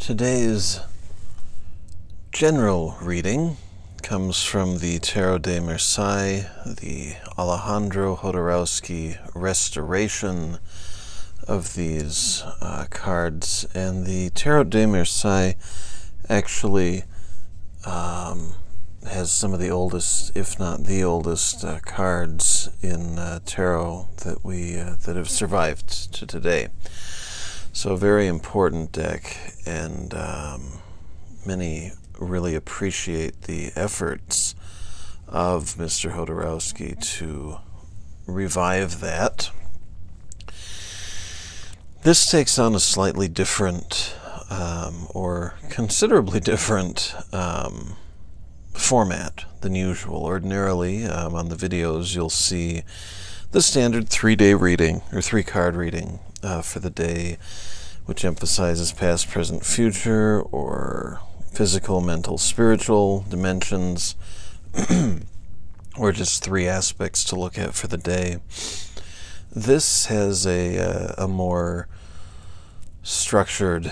Today's general reading comes from the Tarot de Marseille, the Alejandro Jodorowsky restoration of these cards. And the Tarot de Marseille actually has some of the oldest, if not the oldest, cards in tarot that have survived to today. So a very important deck, and many really appreciate the efforts of Mr. Jodorowsky to revive that. This takes on a slightly different, or considerably different format than usual. Ordinarily, on the videos, you'll see the standard 3-day reading, or 3-card reading for the day, which emphasizes past, present, future, or physical, mental, spiritual dimensions, or just 3 aspects to look at for the day. This has a more structured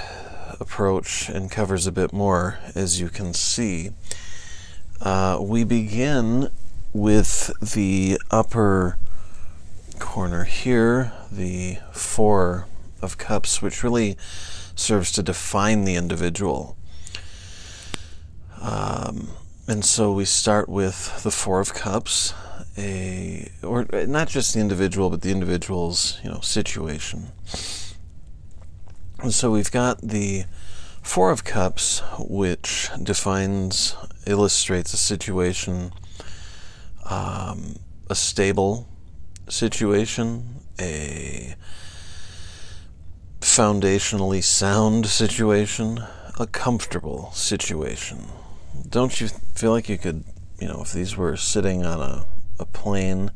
approach and covers a bit more, as you can see. We begin with the upper corner here, the 4 of Cups, which really serves to define the individual. And so we start with the 4 of Cups, or not just the individual, but the individual's, situation. And so we've got the 4 of Cups, which illustrates a situation, a stable situation, a foundationally sound situation, a comfortable situation. Don't you feel like you could, if these were sitting on a plane,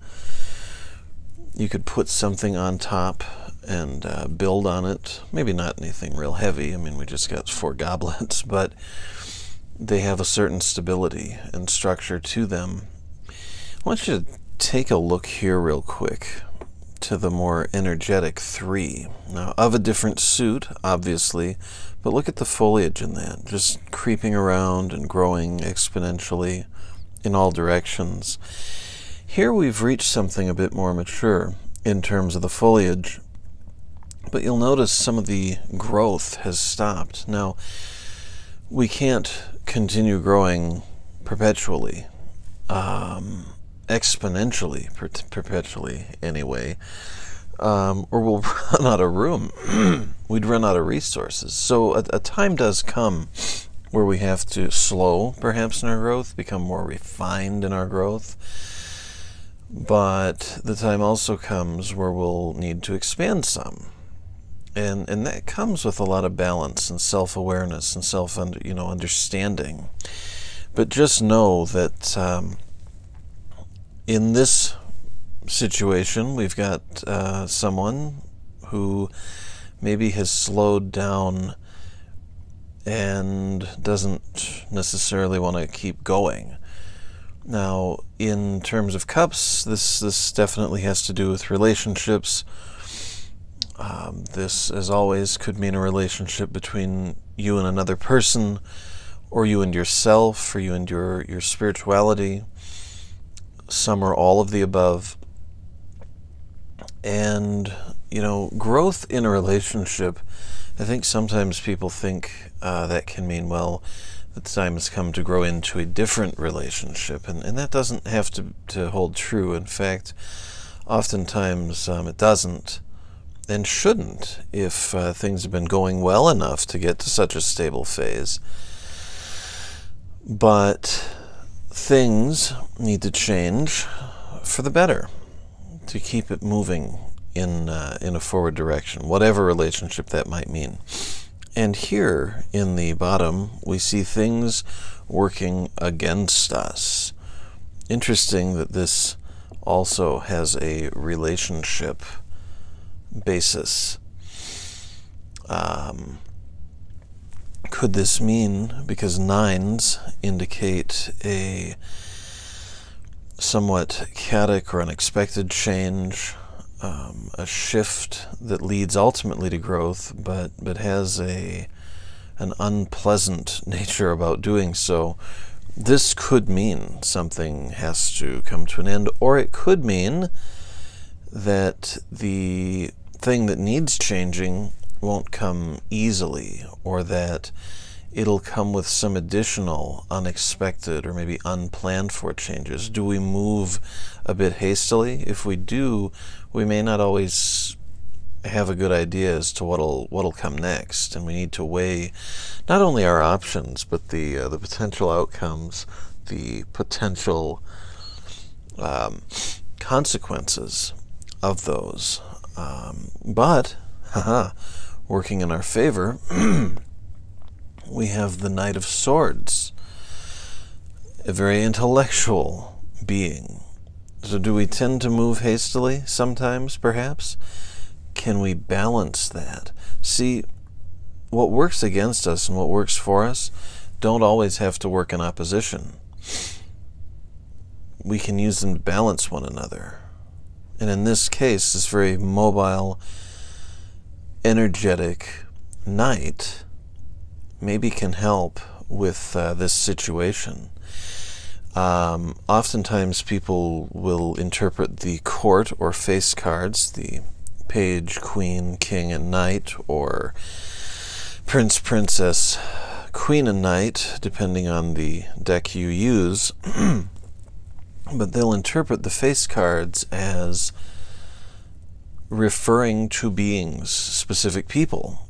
you could put something on top and build on it? Maybe not anything real heavy. I mean, we just got 4 goblets, but they have a certain stability and structure to them. I want you to take a look here real quick to the more energetic 3. Now, of a different suit, obviously, but look at the foliage in that, just creeping around and growing exponentially in all directions. Here we've reached something a bit more mature in terms of the foliage, but you'll notice some of the growth has stopped. Now, we can't continue growing perpetually, exponentially, perpetually anyway, or we'll run out of room. We'd run out of resources. So a time does come where we have to slow, perhaps, in our growth, become more refined in our growth. But the time also comes where we'll need to expand some. And that comes with a lot of balance and self-awareness and understanding. But just know that in this situation, we've got someone who maybe has slowed down and doesn't necessarily want to keep going. Now, in terms of Cups, this definitely has to do with relationships. This, as always, could mean a relationship between you and another person, or you and yourself, or you and your spirituality. Some or all of the above. And, growth in a relationship, I think sometimes people think that can mean, well, the time has come to grow into a different relationship. And that doesn't have to hold true. In fact, oftentimes it doesn't and shouldn't if things have been going well enough to get to such a stable phase. But things need to change for the better to keep it moving in a forward direction, whatever relationship that might mean. And here in the bottom, we see things working against us. Interesting that this also has a relationship basis. Could this mean, because 9s indicate a somewhat chaotic or unexpected change, a shift that leads ultimately to growth, but has a an unpleasant nature about doing so, this could mean something has to come to an end, or it could mean that the thing that needs changing won't come easily, or that it'll come with some additional unexpected or maybe unplanned for changes. Do we move a bit hastily? If we do, we may not always have a good idea as to what'll come next, and we need to weigh not only our options but the potential outcomes, the potential consequences of those. But working in our favor, we have the Knight of Swords, a very intellectual being. So do we tend to move hastily sometimes, perhaps? Can we balance that? See, what works against us and what works for us don't always have to work in opposition. We can use them to balance one another. And in this case, this very mobile, energetic knight maybe can help with this situation. Oftentimes people will interpret the court or face cards, the page, queen, king, and knight, or prince, princess, queen, and knight, depending on the deck you use. But they'll interpret the face cards as referring to beings, specific people,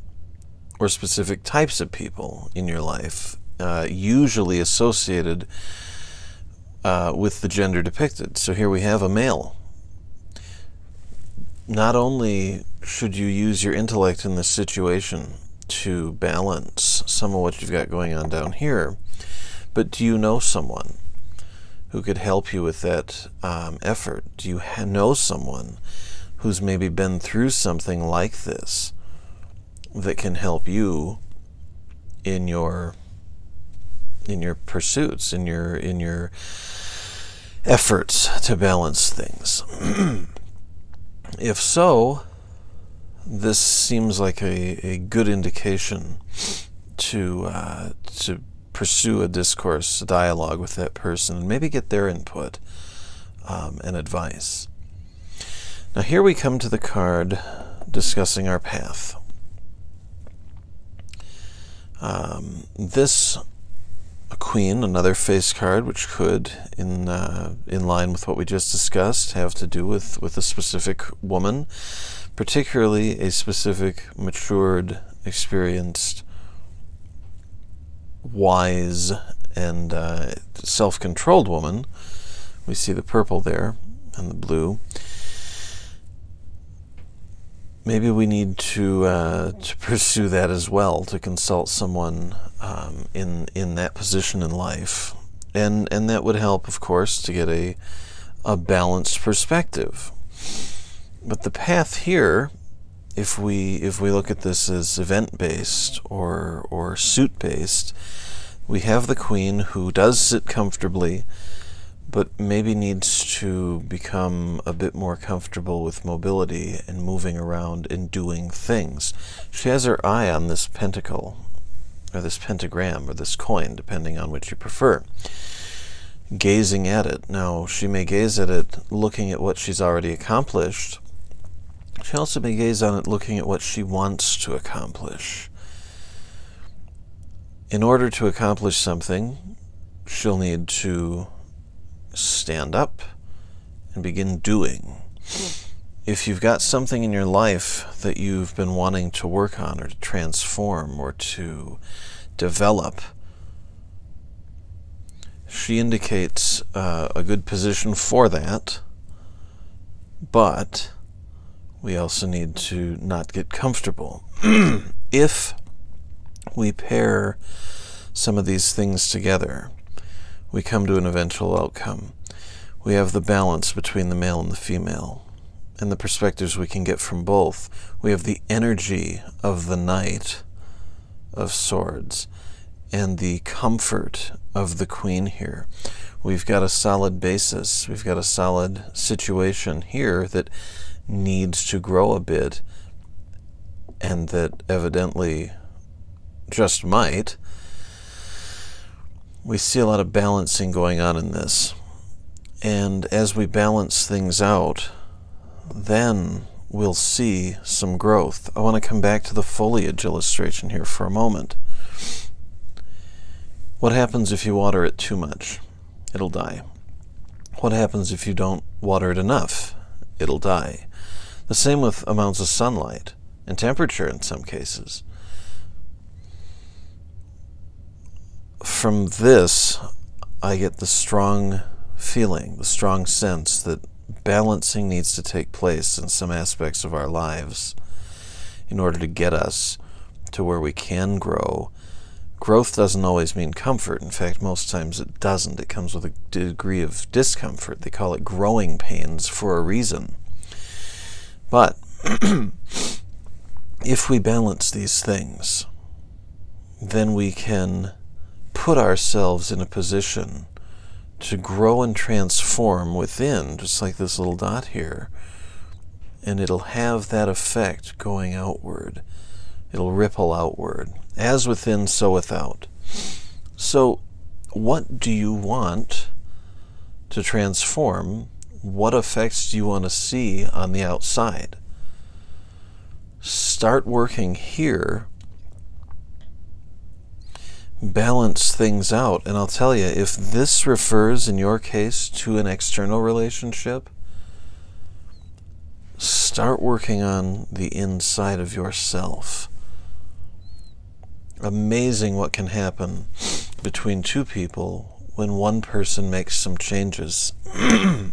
or specific types of people in your life, usually associated with the gender depicted. So here we have a male. Not only should you use your intellect in this situation to balance some of what you've got going on down here, but do you know someone who could help you with that effort? Do you know someone who's maybe been through something like this that can help you in your pursuits, in your efforts to balance things? If so, this seems like a good indication to pursue a discourse, a dialogue with that person, and maybe get their input and advice. Now here we come to the card discussing our path. This a queen, another face card, which could, in line with what we just discussed, have to do with a specific woman, particularly a specific, matured, experienced, wise, and self-controlled woman. We see the purple there and the blue. Maybe we need to pursue that as well, to consult someone in that position in life, and that would help, of course, to get a balanced perspective. But the path here, if we look at this as event-based or suit-based, we have the queen who does sit comfortably, but maybe needs to become a bit more comfortable with mobility and moving around and doing things. She has her eye on this pentacle, or this pentagram, or this coin, depending on which you prefer, gazing at it. Now, she may gaze at it looking at what she's already accomplished. She also may gaze on it looking at what she wants to accomplish. In order to accomplish something, she'll need to stand up and begin doing. If you've got something in your life that you've been wanting to work on, or to transform, or to develop, she indicates a good position for that, but we also need to not get comfortable. If we pair some of these things together, we come to an eventual outcome. We have the balance between the male and the female, and the perspectives we can get from both. We have the energy of the Knight of Swords and the comfort of the Queen here. We've got a solid basis. We've got a solid situation here that needs to grow a bit, and that evidently just might. We see a lot of balancing going on in this. And as we balance things out, then we'll see some growth. I want to come back to the foliage illustration here for a moment. What happens if you water it too much? It'll die. What happens if you don't water it enough? It'll die. The same with amounts of sunlight and temperature in some cases. From this, I get the strong feeling, the strong sense that balancing needs to take place in some aspects of our lives in order to get us to where we can grow. Growth doesn't always mean comfort. In fact, most times it doesn't. It comes with a degree of discomfort. They call it growing pains for a reason. But if we balance these things, then we can put ourselves in a position to grow and transform within, just like this little dot here, and it'll have that effect going outward. It'll ripple outward. As within, so without. So, what do you want to transform? What effects do you want to see on the outside? Start working here. Balance things out. And I'll tell you, if this refers in your case to an external relationship, start working on the inside of yourself. Amazing what can happen between two people when one person makes some changes. I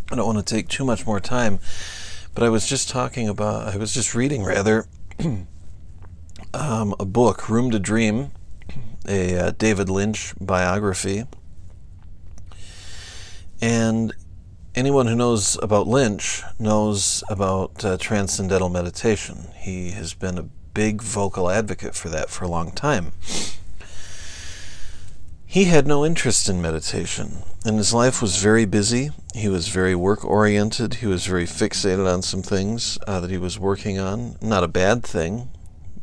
don't want to take too much more time, but I was just reading a book, Room to Dream, a David Lynch biography. And anyone who knows about Lynch knows about transcendental meditation. He has been a big vocal advocate for that for a long time. He had no interest in meditation, and his life was very busy. He was very work-oriented. He was very fixated on some things that he was working on. Not a bad thing,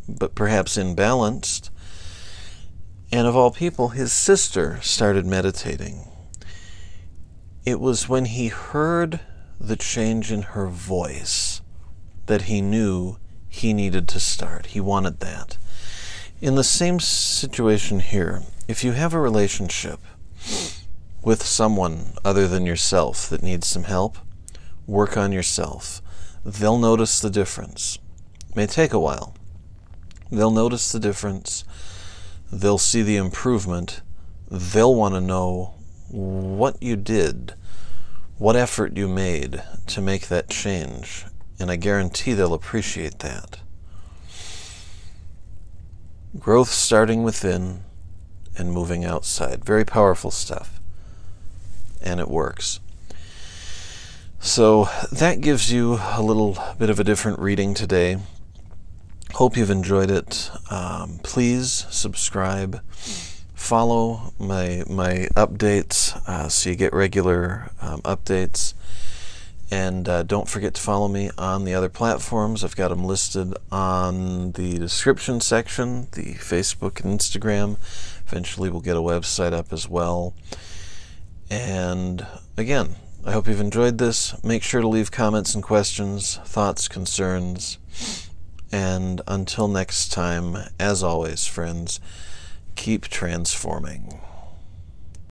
but perhaps imbalanced. And of all people, his sister started meditating. It was when he heard the change in her voice that he knew he needed to start. He wanted that. In the same situation here, if you have a relationship with someone other than yourself that needs some help, work on yourself. They'll notice the difference. It may take a while. They'll notice the difference. They'll see the improvement. They'll want to know what you did, what effort you made to make that change. And I guarantee they'll appreciate that. Growth starting within and moving outside. Very powerful stuff. And it works. So that gives you a little bit of a different reading today. Hope you've enjoyed it. Please subscribe. Follow my updates so you get regular updates. And don't forget to follow me on the other platforms. I've got them listed on the description section, the Facebook and Instagram. Eventually we'll get a website up as well. And again, I hope you've enjoyed this. Make sure to leave comments and questions, thoughts, concerns. And until next time, as always, friends, keep transforming.